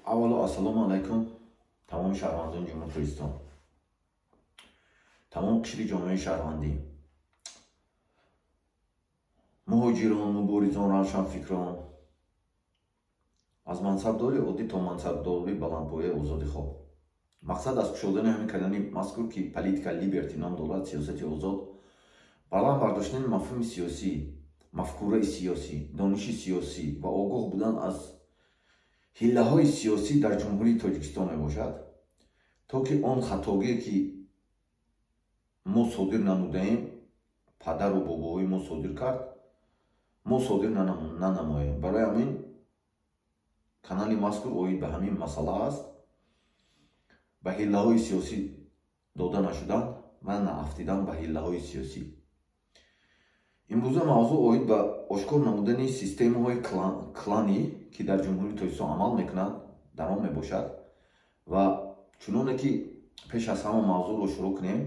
Avvalo assalomu alaykum tamom shahrovandon Jumhuriyiston. Tamom qishli jomae shahrovandӣ. Muhojiron, muborizon, равшанфикрон, аз мансабдори оддӣ то мансабдори баландпояи озодихоҳ. Мақсад аз кушодани ҳамин калами мазкур ки политика либерти ном дорад, сиёсати озод, баланд бардоштани мафҳуми сиёсӣ, мафкураи сиёсӣ, дониши сиёсӣ ва огоҳ будан аз ҳиллаҳои сиёсӣ дар ҷумҳурии Тоҷикистон мебошад, то ки он хатогие ки мо содир намудаем, падару бобоҳои мо содир кард, мо содир нанамоем. Барои ҳамин канали мазкур оид ба ҳамин масъала аст. ба ҳиллаҳои сиёсӣ дода нашудан ва наафтидан ба ҳиллаҳои сиёсӣ. имрӯза мавзӯъ оид ба ошкор намудани системаҳои кланӣ ки дар ҷумҳурии Тоҷикистон амал мекунанд дар он мебошад. Ва чуноне ки пеш аз ҳама мавзӯъро шурӯъ кунем,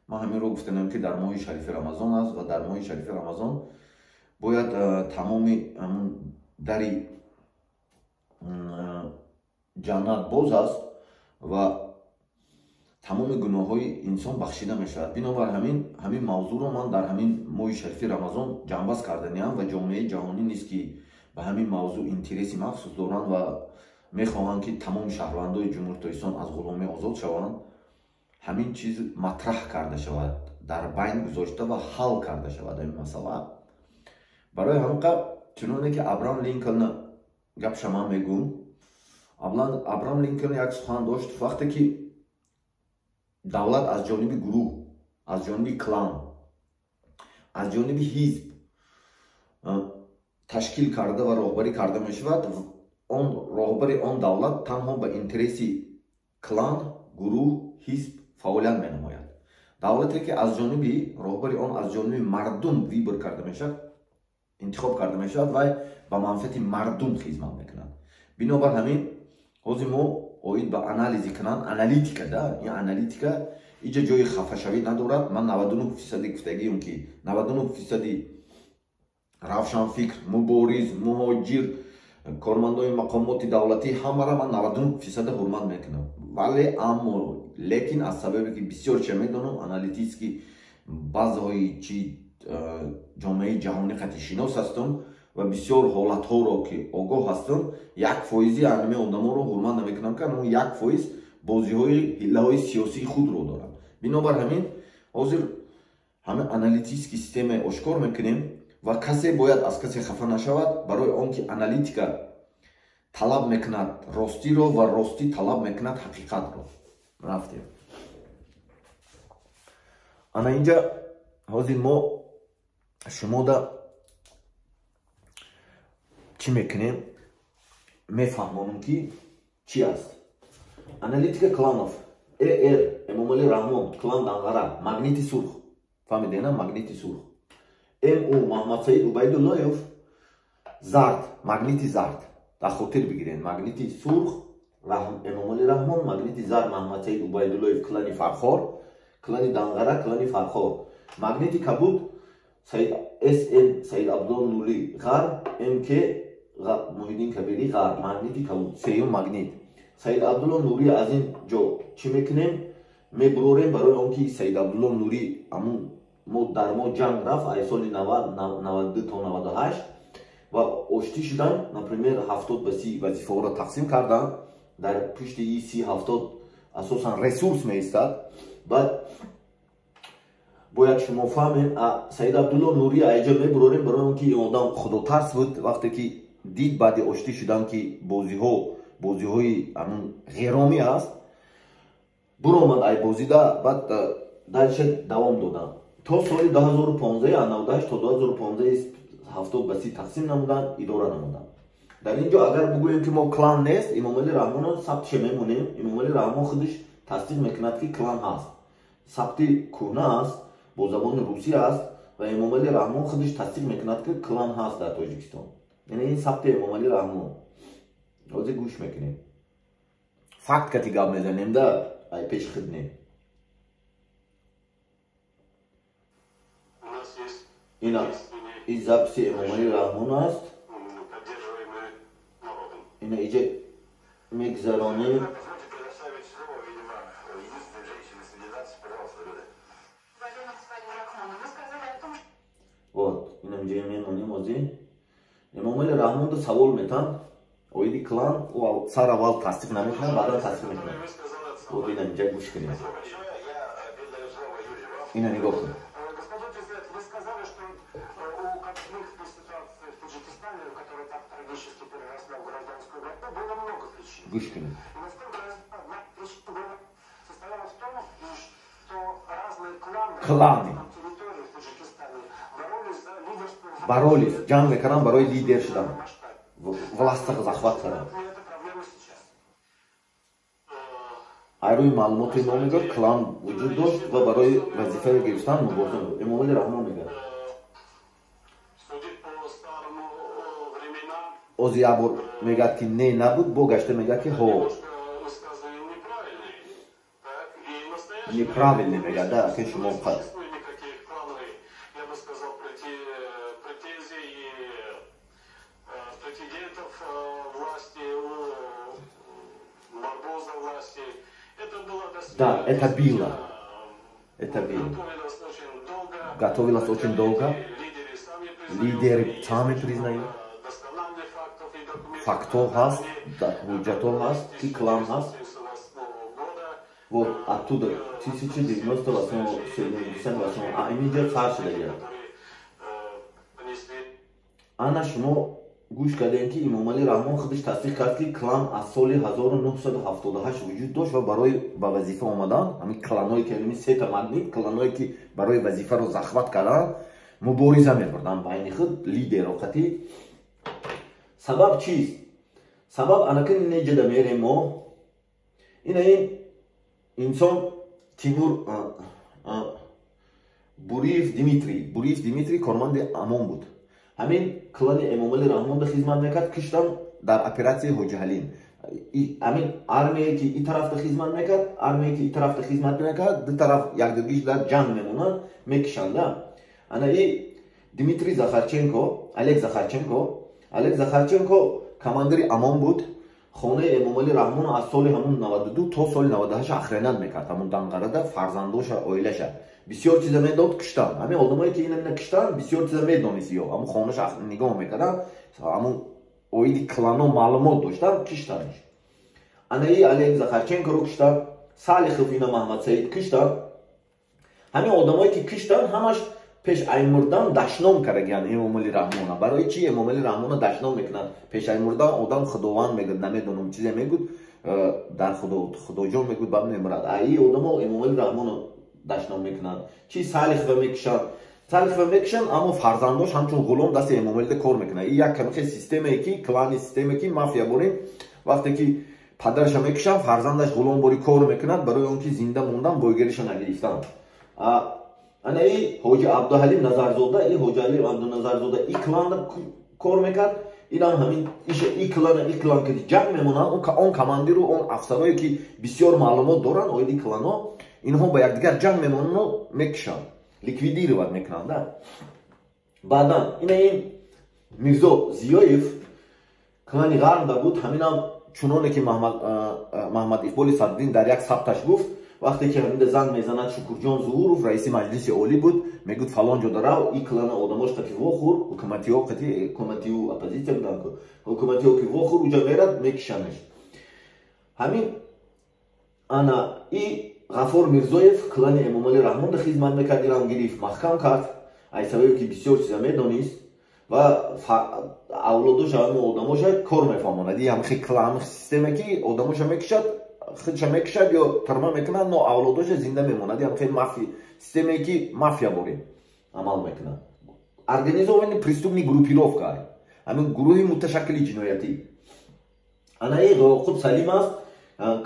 ман ҳаминро гуфтанам ки дар моҳи шарифи Рамазон аст ва дар моҳи шарифи Рамазон бояд тамоми дари ҷаннат боз аст ва тамоми гуноҳҳои инсон бахшида мешавад. Бинобар ҳамин мавзӯъро ман дар ҳамин моҳи шарифи Рамазон ҷамъбаст карданиам ва ҷомеаи ҷаҳонӣ низ ки ба ҳамин мавзӯъ интереси махсус доранд ва мехоҳанд ки тамоми шаҳрвандои ҷумҳурии Тоҷикистон аз ғуломӣ озод шаванд, ҳамин чиз матраҳ карда шавад, дар байн гузошта ва ҳал карда шавад ҳамин масъала. Барои ҳамин чуноне ки Абрам Линкольн гапша ман мегӯм, Абрам Линкольн як сухан дошт, вақте ки давлат аз ҷониби гурӯҳ, аз ҷониби клан, аз ҷониби ҳизб ташкил карда ва роҳбарӣ карда мешавад, он роҳбари он давлат танҳо ба интереси клан, гурӯҳ, ҳизб фаъолият менамояд. Давлате ки аз ҷониби роҳбари он аз ҷониби мардум вибр карда мешавад, интихоб карда мешавад, вай ба манфиати мардум хизмат мекунад. Бинобар ҳамин ҳозир мо оид ба анализи кунанд, аналитика ин аналитика иҷа ҷои хафашавӣ надорад. Ман 99% гуфтагием ки 99% равшанфикр, мубориз, муҳоҷир, кормандои мақомоти давлатӣ ҳамаро ман 99% ҳурмат мекунам. Вале аммо лекин аз сабабе ки бисёр чия медонам, аналитиски баъзеҳои чи ҷомеаи ҷаҳонӣ қатъишинос ҳастам ва бисёр ҳолатҳоро ки огоҳ ҳастам, 1% ҳамин одаморо ҳурмат намекунам ки ҳамин 1% бозиҳои ҳиллаҳои сиёсии худро доранд. Бинобар ҳамин ҳозир ҳамин аналитически система ошкор мекунем ва касе бояд аз касе хафа нашавад, барои он ки аналитика талаб мекунад ростиро ва ростӣ талаб мекунад ҳақиқатро. Рафтем ана инҷа ҳозир мо шумода чӣ мекунем, мефаҳмонем ки чӣ аст. Аналитика кланов Эмомалӣ Раҳмон, клан Данғара, магнити сурх, фаҳмидена, магнити сурх. МУ Муҳаммадсаид Убайдуллоев, зард, магнити зард. Дар хотир бигирен, магнити сурх Эмомалӣ Раҳмон, магнити зард Муҳаммадсаид Убайдуллоев, клани Фархор, клани Данғара, клани Фархор. Магнити кабуд СН Саид Абдулло Нурӣ, ғар, МК Муҳиддин Кабирӣ, ғар, магнити кабуд, сеюм магнит. Саид Абдулло Нурӣ аз ин ҷо чӣ мекунем? Мебурорем барои он ки Саид Абдулло Нурӣ дар мо ҷанг рафт аз соли 92 то 98 ва оштӣ шудан, например 70 ба 30 вазифаҳоро тақсим кардан. Дар пушти 30-70 асосан ресурс меистад. Баъд бояд шумо фаҳмед, Саид Абдулло Нурӣ аз ҷо мебурорем барои он ки ин одам худотарс буд. Вақте ки дид баъди оштӣ шудан ки бозиҳои ғеромӣ аст, буромад ай бозида, баъд дарша давом доданд. То соли 2015 аз 98 то 2015 70 ба 30 тақсим намуданд, идора намуданд. дар ин ҷо агар бигӯем ки мо клан нест, Эмомалӣ Раҳмонро сабтша мемонем. Эмомалӣ Раҳмон худаш тасдиқ мекунад ки клан ҳаст. сабти кӯҳна аст, бо забони русӣ аст ва Эмомалӣ Раҳмон худаш тасдиқ мекунад ки клан ҳаст дар Тоҷикистон. яъне ин сабти Эмомалӣ Раҳмон. ҳозир гӯш мекунем. факт кати гап мезанем да ай пеш хидмет. ин записи Эмомалӣ Раҳмон аст. ина иҷа میگذرانیم. Вот, اینم جای میمونیم ازی. امام علی رحمان دو سوال میتن. اویدی کلان و سر اول تصدیق نمیکنن بعدا تصدیق میکنن. Вот اینم جای گوش کنیم. اینو نگاه کن. گوش کنیم. кланы боролись, جنگ میکنن برای لیدر شدن власть захват کردن. روی معلومات ما میگه کلان وجود داشت و برای وظیفه گرفتن مبارزه بود. امام علی رحمان میگه اوزیابور میگه که نه نبود، богаште میگه که هو неправильно میگه да که شما Да, это было. Готовилось очень долго. Лидеры сами признают. Фактов хаст, худжатов хаст, и клан хаст. Вот оттуда 1978 а имидия фарши дагер. Ана шумо گوش کردین که امام علی رحمان خودش تصدیق کرد که کلان از سال 1978 وجود داشت و برای به وظیفه آمدن همین کلانایی که همین سه تا مدنی کلانایی که برای وظیفه رو زخمت کردن مبارزه می‌کردن بین خود لیدر وقتی سبب چیست؟ سبب انکه نجده میریم ما این انسان تیمور بوریف دیمیتری کارمند امان بود. همین کلان امام علی رحمان خدمت میکرد کشتن در اپراسیون حاجی حلیم. همین آرمیایی که این طرف خدمت میکرد، آرمیایی که این طرف خدمت میکرد، دو طرف یک دوگیش در جنگ میمونن میکشنده. انا این دیمیتری زاخارچنکو، الکس زاخارچنکو کماندری امان بود. خانه امام علی رحمان از سال همون 92 تا سال 98 اخرینت میکرد. همون دنقرده فرزندوش اویلش. بسیار چیزا میداد کشتن. همین آدمایی که اینو کشتن بسیار چیزا میدونست یا همون خانه‌اش نگاه میکردن. همون اویدی کلانو معلومات داشتن کشتنش. انایی الکس زاخارچنکو رو کشتن. صالح خفینا محمد سعید کشتن. همین آدمایی که کشتن همش پیش ای مردن دشنام کردن امام علی رحمان. برای چی امام علی رحمان دشنام میکنن؟ پیش ای مردن آدم خداوند میگه نمیدونم چیزی میگود در خدا جان میگود باب نمیرد. ای آدما امام علی رحمان دشنام میکنن. چی صالح و میکشن اما فرزنداش همچون غلام دست امام علی کار میکنه. این یک کمی سیستمی که کلانی سیستمی که مافیا بورین وقتی که پدرش میکشن فرزندش غلام بوری کار میکنند برای اون که زنده موندن بایگریش نگرفتن. انا ای حاجی عبدالحلیم نظرزاده ای حاجی علی نظرزاده ای کلان کار میکرد. این هم همین ای کلان که جنگ میمونن اون کماندیر و اون افسرایی که بسیار معلومات دارن اویدی کلانا اینها با یکدیگر جنگ میمونن و میکشن لیکویدیر میکنن. بعدا این میرزا زیایف کلانی غرب بود. همین هم چونانه که محمد اقبال صدرالدین در یک ثبتش گفت وقتی که همین زنگ میزند شکرجان ظهورов رئیس مجلس عالی بود میگفت فلان جا داره و این کلان آدماش قطعی واخور حکومتی و اپوزیسیا بودن که حکومتی ها که واخور اونجا میرد میکشنش. همین انا این غفور میرزایف کلان امام علی رحمان خدمت میکرد. ایران گرفت محکم کرد ای سببی که بسیار چیزا میدونست و اولادوش همون آدماش کار میفهموند. این هم خیلی کلان سیستمی که آدماش میکشد خودش میکشد یا ترما میکنن نو اولادوش زنده میموند. هم خیلی مافیا سیستمی که مافیا بورین عمل میکنن. ارگانیزованный преступный группировка همین گروهی متشکل جنایتی. انا این خود سلیم است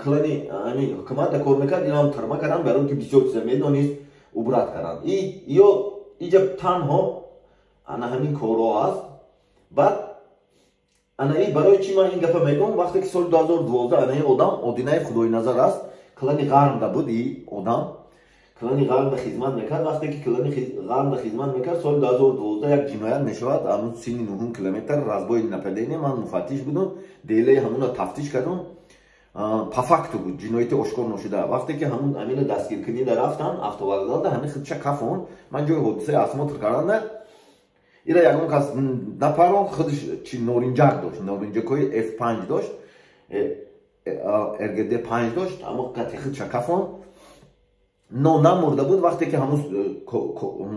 کلانی همین حکومت کار میکرد. اینا هم ترما کردن برای اینکه بسیار چیزا میدونست عبرت کردن. یا اینجا تنها انا همین کارا است. بعد انا ای برای چی من این گپا میگم وقتی که سال 2012 انا این آدم آدینه خدای نظر است کلانی غرب بود. این آدم کلانی غرب خدمت میکرد. وقتی که کلانی غرب خدمت میکرد سال 2012 یک جنایت میشود. همون سینی 9 کیلومتر رزبای نپدینی من مفتش بودم دیلی همون رو تفتیش کردم по факту буд, ҷинояти ошкор ношуда. Вақте ки ҳамун амина дастгиркунида рафтан автовокзалда, ҳамин худша кафон, ман ҷои ҳодисаи осмотр карданда, ира ягон кас напарон, худш чи норинҷак дошт, норинҷакои F5 дошт, RGD5 дошт, ҳамо қати худша кафон намурда буд. Вақте ки ҳамун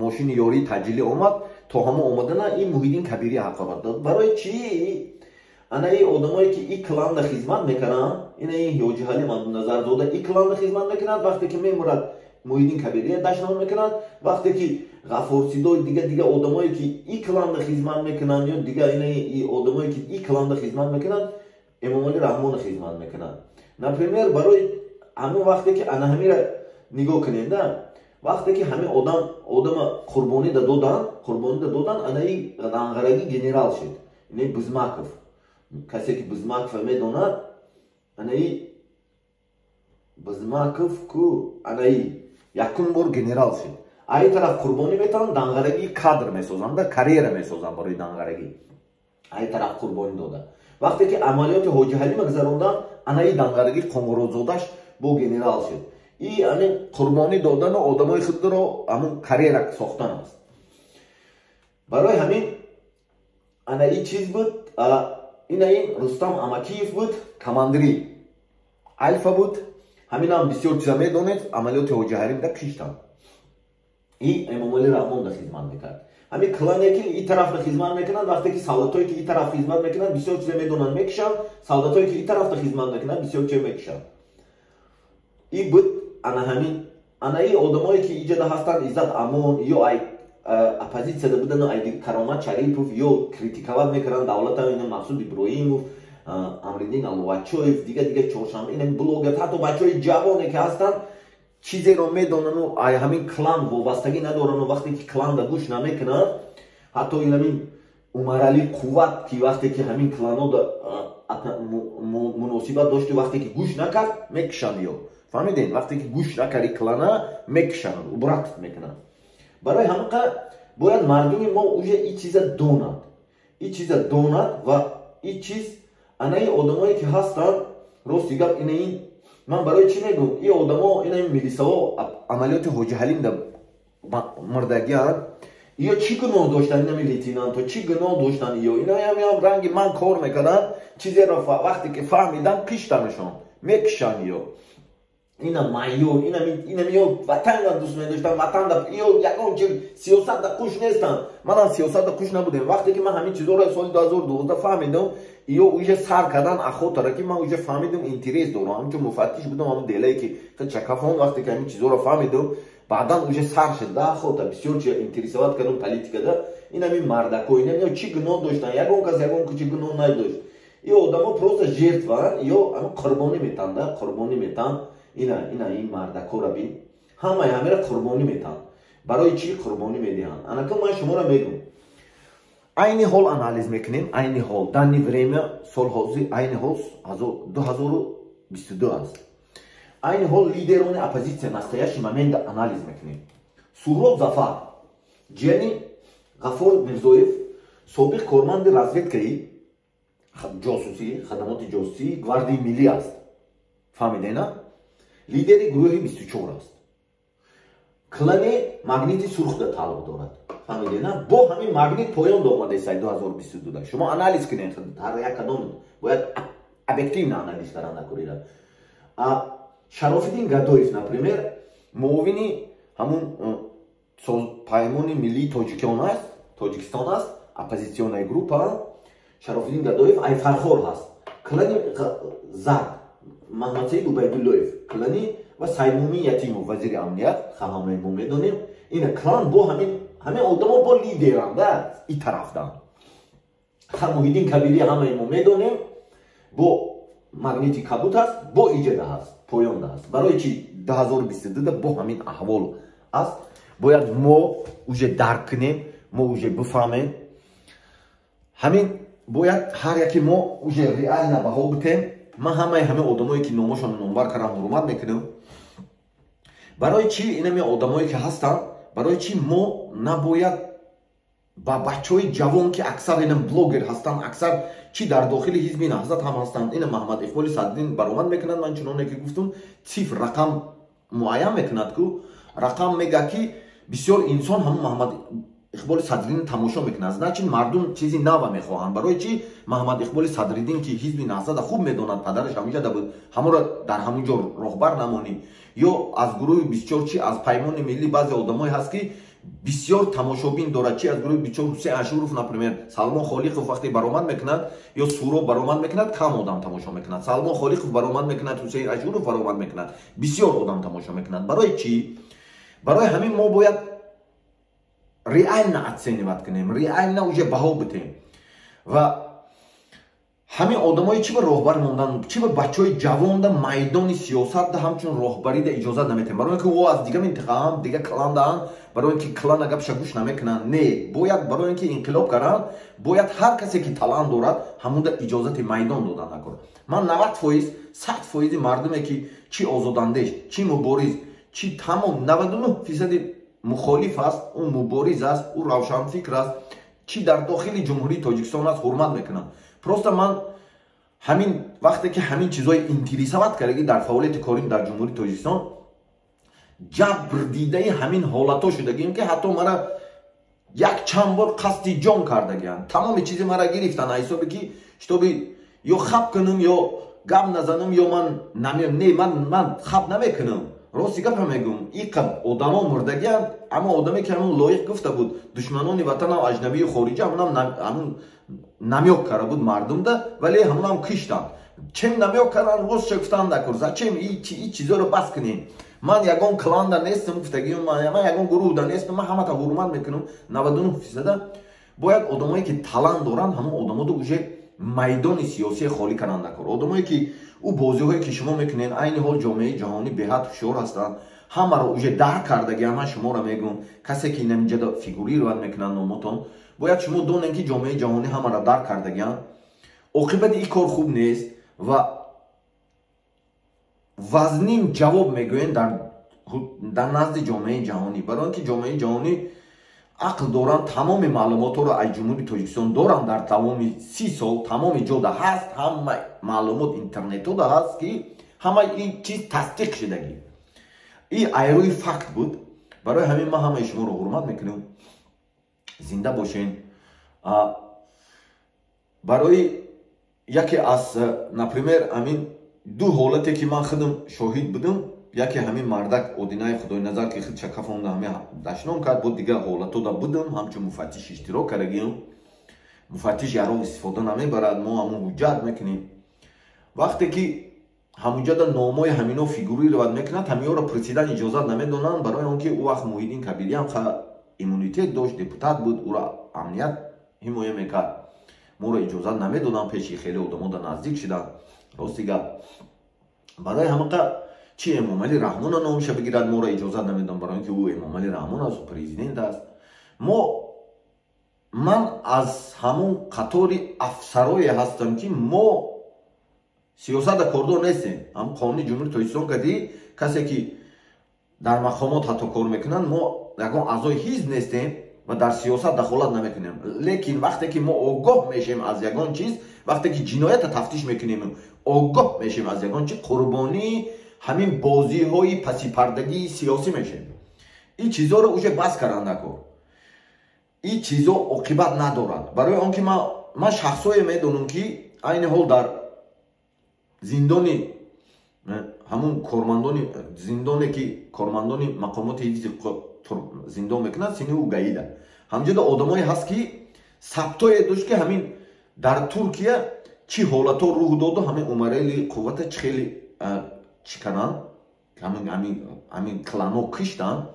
мошини ёрии таъҷилӣ омад, то ҳамо омадана ин Муҳиддин Кабирӣ ҳақоват дод. Барои чӣ ана ин одамое ки ин кланда хизмат мекунанд, ина ин ҳоҷиҳали Мамнуназарзода ин кланда хизмат мекунад, вақте ки мемурад Муҳиддин Кабирӣ дашном мекунад, вақте ки Ғафорсидои дига одамое ки ин кланда хизмат мекунанд, ё дига ина ин одамое ки ин кланда хизмат мекунанд, Эмомалӣ Раҳмон хизмат мекунад. Например, барои ҳамон вақте ки ана ҳамира нигоҳ куненда, вақте ки ҳамин одама қурбонида додан, ана ин Данғарагӣ генерал шуд, ина Бузмаков. Касе ки Бузмакова медонад, ана ин Бузмаков ку ана ин якум бор генерал шуд. Аи тараф қурбонӣ метавонанд, Данғарагӣ кадр месозанд, карьера месозанд барои Данғарагӣ. Аи тараф қурбонӣ дода. Вақте ки амалиёти ҳоҷиҳалӣ мегузаронданд, ана ин Данғарагӣ Қоңғурозодаш бо генерал шуд. И ҳамин қурбонӣ додану одамои худро ҳамун карьера сохтан аст. Барои ҳамин ана ин чиз буд, ина ин Рустам Амакиев буд, командири Альфа буд, ҳаминам бисёр чиза медонед, амалиёти ҳоҷиҳалида киштам. И Эмомалӣ Раҳмонда хизмат мекард. ҳамин клане ки ин тарафда хизмат мекунанд, вақте ки солдатое ки ин тараф хизмат мекунанд, бисёр чиза медонанд мекишанд, солдатое ки ин тарафда хизмат мекунанд, бисёр чиза мекишанд. И буд ана ҳамин ана ин одамое ки иҷода ҳастанд, Иззат Амон ё оппозитсияда буданд, айди Каромат Шарипов ё критикават мекарданд давлата, ина Мақсуд Иброимов, Амриддин Алувачоев, дига чоршанбе, ина блогер, ҳатто бачаҳои ҷавоне ки ҳастанд, чизеро медонану ҳамин клан вобастагӣ надорану, вақте ки кланда гӯш намекунанд, ҳатто ин ҳамин Умарали Қувват ки вақте ки ҳамин кланода муносибат дошту, вақте ки гӯш накард мекишанд, ё фаҳмидед, вақте ки гӯш накарди клана мекишанд, убрат мекунанд. Барои ҳамақа бояд мардуми мо уже ин чиза донад ва ин чиз ана ин одамое ки ҳастанд, рости гап ина ин ман барои чӣ мегӯм, ин одамо ина ин милисаҳо амалиёти ҳоҷиҳалимда мурдагианд, ё чӣ гуноҳ доштанд, ина лейтенанто чӣ гуноҳ доштанд, ё инаам ранги ман кор мекарданд, чизеро вақте ки фаҳмиданд киштамашон мекишанд, ё ина майёр, ё ватанда дӯст медоштанд, ватанда ё ягон чиз сиёсатда қуш нестанд. Манам сиёсатда қуш набудем. Вақте ки ман ҳамин чизҳоро соли 2012 фаҳмидам, ё уже сар кардан ахотара ки ман уже фаҳмидам интерес дорам. Ҳамчун муфаттиш будам, ҳамун делае ки чакафон вақте ки ҳамин чизҳоро фаҳмидам, баъдан уже сар шуд да ахота бисёр чиз интересоват кардам политикада. Ин ҳамин мардако, ин ҳамин чӣ гуноҳ доштанд, ягон кас ягон кучи гуноҳ надошт. Ин одамо просто жертваанд, ё ҳамин қурбонӣ метанд, қурбонӣ метанд. ина ин мардакора бин, ҳамаи ҳамира қурбонӣ метанд. Барои чӣ қурбонӣ медиҳанд? Анака ман шуморо мегӯм. Айни ҳол анализ мекунем, айни ҳол данни время сол ҳозир айни ҳол 2022 аст. Айни ҳол лидерони оппозитсия настоящий момента анализ мекунем. Суҳроб Зафар, ҷияни Ғафор Мирзоев, собиқ корманди разведкаи ҷосусӣ, хадамоти ҷосусӣ, гвардияи миллӣ аст. Фаҳмидена? Лидери гурӯҳи 24 аст. Клани магнити сурхда тааллуқ дорад. Фаҳмидена? Бо ҳамин магнит поён омадаи саи 2022. Шумо анализ кунед, ҳар як кадом бояд объективно анализ каранда кунед. Шарофиддин Гадоев, например, муовини ҳамун паймони миллии Тоҷикистон аст, оппозитсионная группа. Шарофиддин Гадоев ай Фархор ҳаст. Клани Зад Маҳмад Саид Убайдуллоев, клани ва Саймуми Ятимов, вазири амният, ҳамаи мо медонем. Ина клан бо ҳамин одамо бо лидеранда ин тарафдан. Муҳиддин Кабирӣ ҳамаи мо медонем, бо магнити кабут аст, бо иҷода аст, поёнда аст. Барои чӣ 2022 бо ҳамин аҳвол аст. Бояд мо уже дарк кунем, мо уже бифаҳмем. Ҳамин бояд ҳар яке мо уже реально баҳо битем. Ман ҳамин одамое ки номашон номбар кардам ҳурмат мекунам. Барои чӣ ин одамое ки ҳастанд, барои чӣ мо набояд ба бачаҳои ҷавон ки аксар ин блогер ҳастанд, аксар چی در داخل حزب نهضت هم هستند. این محمد اقبال صدرین برآمد میکنند. من چنانه که گفتم صفر رقم معین میکند که رقم میگه که بسیار انسان هم محمد اقبال صدرین تماشا میکنند. نه چون مردم چیزی نو میخواهند. برای چی محمد اقبال صدرالدین که حزب نهضت خوب میداند، پدرش همیشه بود همون را در همونجا راهبر نمانی، یا از گروه بسیار چی از پیمان ملی بعضی آدمای هست که بسیار تماشابین دارد، چی از گروه بسیار حسین اشورف نپرمیر سلمان خالقов وقتی برآمد میکند یا سورا برآمد میکند کم آدم تماشا میکند. سلمان خالقов برآمد میکند، حسین اشورف برآمد میکند، بسیار آدم تماشا میکند. برای چی؟ برای همین ما باید реально оценивать کنیم، реально уже بها بدیم. و همین آدمای چی به راهبر موندن، چی به بچهای جوان در میدان سیاست ده همچون راهبری ده اجازه نمیتن. برای اینکه او از دیگه انتخاب دیگه کلان دارن، برای اینکه کلان اگه گوش نمیکنن. نه، باید برای اینکه انقلاب کردن باید هر کسی که تالان دارد همون ده اجازه میدان دادن نکنه. من 90% 100% مردمی که چی آزاداندیش، چی مبارز، چی تمام 99% مخالف است، اون مبارز است، او روشنفکر است، چی در داخل جمهوری تاجیکستان است حرمت میکنم. پروستا من همین وقتی که همین چیزای انتریسابت کردگی در فعالیت کاریم در جمهوری تاجیکستان جبر دیده همین حالتا شدگیم که حتی مرا یک چند بار قصد جان کردگیم. تمام چیزی مرا گرفتن حسابی که شتابی یا خب کنم یا گپ نزنم یا من من خب نمیکنم. راستی گپ میگم این آدما مردگیان، اما آدمی که همون لایق گفته بود دشمنان وطن و اجنبی و خارجی همون نمیوک کرده بود مردم ده، ولی همون هم کشتن. چیم نمیوک کردن روز گفتن نکر زچیم این چیزا رو بس کنین. من یگان کلان ده نیستم گفتگیم، من یگان گروه ده نیستم، من همه تا حرمت میکنم. 99% باید آدمایی که تالان دارن همون آدما دو وجه میدان سیاسی خالی کنند نکر. آدمایی که او بازی‌هایی که شما میکنین عین حال جامعه جهانی به حد فشار هستند، همه رو اوجه درک کردگی. من شما را میگم کسی که اینجا فیگوری رو میکنن نامتون باید شما دونین که جامعه جهانی همه را درک کردگی. عاقبت این کار خوب نیست و وزنین جواب میگوین در نزد جامعه جهانی. برای اینکه جامعه جهانی عقل دارن، تمام معلومات رو از جمهوری تاجیکستان دارن. در تمام 30 سال تمام جاده هست، همه معلومات اینترنت ده هست که همه این چیز تصدیق شدگی. این ایروی فکت بود. برای همین ما همه شما رو حرمت میکنیم. زنده باشین. برای یکی از نپریمیر همین دو حالتی که من خودم شاهد بودم، یکی همین مردک آدینای خدای نظر که خود چکفان ده همه دشنام کرد بود، دیگه حالتو ده بودم همچون مفتش اشتراک کردگیم. مفتش یارو استفاده نمیبرد، ما همون حجت میکنیم. وقتی که همونجا ده نامای همینا فیگوری رو میکنند، همینا رو پرسیدن اجازه نمیدونن. برای اونکه او وقت محیدین کبیری هم ایمونیتی داشت، دپوتات بود، او را امنیت حمایت میکرد، ما رو اجازه نمیدونن. پیشی خیلی آدما ده نزدیک شدن. راستی گپ برای همه چی امام علی رحمان نامش بگیرد ما را اجازه نمیدن، برای اینکه او امام علی رحمان است و پرزیدنت است. من از همون قطار افسرای هستم که ما سیاست کردو نیستیم. هم قانون جمهوری تاجیکستان کدی کسی که در مقامات حتی کار میکنن ما یکان اعضای حزب نیستیم و در سیاست دخالت نمیکنیم. لیکن وقتی که ما آگاه میشیم از یگان چیز، وقتی که جنایت تفتیش میکنیم آگاه میشیم از یگان چیز، قربانی همین بازی های پسی پردگی سیاسی میشیم. این چیزا رو اوجه بس کردن نکن. این چیزا عاقبت ندارد. برای آنکه من شخصای میدونم که عین حال در زندانی همون کارمندان زندانی که کارمندان مقامات حفظ زندان میکنند سینه او گاییده. همجوری آدمایی هست که ثبتای داشت که همین در ترکیه چی حالتا روح داد و همین عمره قوت خیلی چی کنن، همین کلانا کشتن.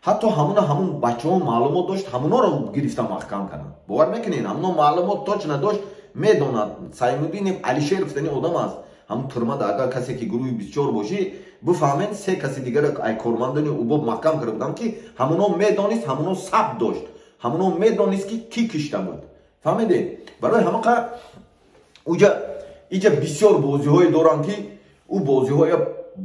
حتی همون بچه ها معلومات داشت، همونا رو گرفتن محکم کنن. باور میکنین همونا معلومات تاچ نداشت میدوند. سیمودین علیشیر فتنی آدم است. همون ترمد اگر کسی که گروهی 24 باشی بفهمین 3 کسی دیگر ای کارمندانی او با محکم کرده بودن که همونا میدانست، همونا ثبت داشت، همونا میدانست که کی کشته بود. فهمیدین؟ برای همه که اینجا بسیار بازی های دارن که او بازی های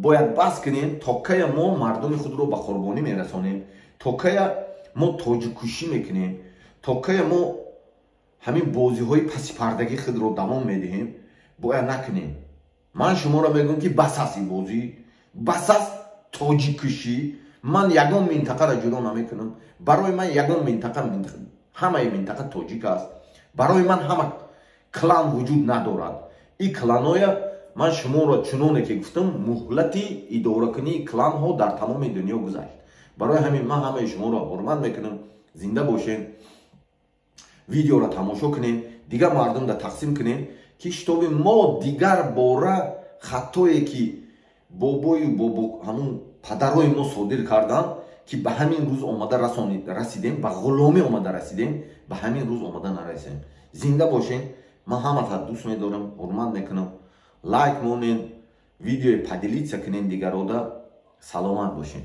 باید بس کنیم تا که ما مردم خود رو به قربانی میرسانیم، تا که ما تاجکشی میکنیم، تا که ما ҳамин бозиҳои паси пардаги худро давом медиҳем, бояд накунем. Ман шуморо мегӯям ки бас аст ин бозӣ, бас аст тоҷиккушӣ. Ман ягон минтақаро ҷудо намекунам. Барои ман ягон минтақа, ҳамаи минтақа тоҷик аст. Барои ман ҳама клан вуҷуд надорад. Ин кланоя ман шуморо чуноне ки гуфтам, муҳлати идоракунии кланҳо дар тамоми дунё гузашт. Барои ҳамин ман ҳамаи шуморо ҳурмат мекунам. Зинда бошен. Видеоро тамошо кунем, дигар мардумда тақсим кунем ки шитоби мо дигар бора хатое ки бобою ҳамун падарои мо содир карданд, ки ба ҳамин рӯз омада расидем, ба ғуломӣ омада расидем, ба ҳамин рӯз омада нарасем. Зинда бошен. Ман ҳамаатон дӯст медорам, ҳурмат мекунам. Лайк монен, видеои падилитса кунен дигарода. Саломат бошен.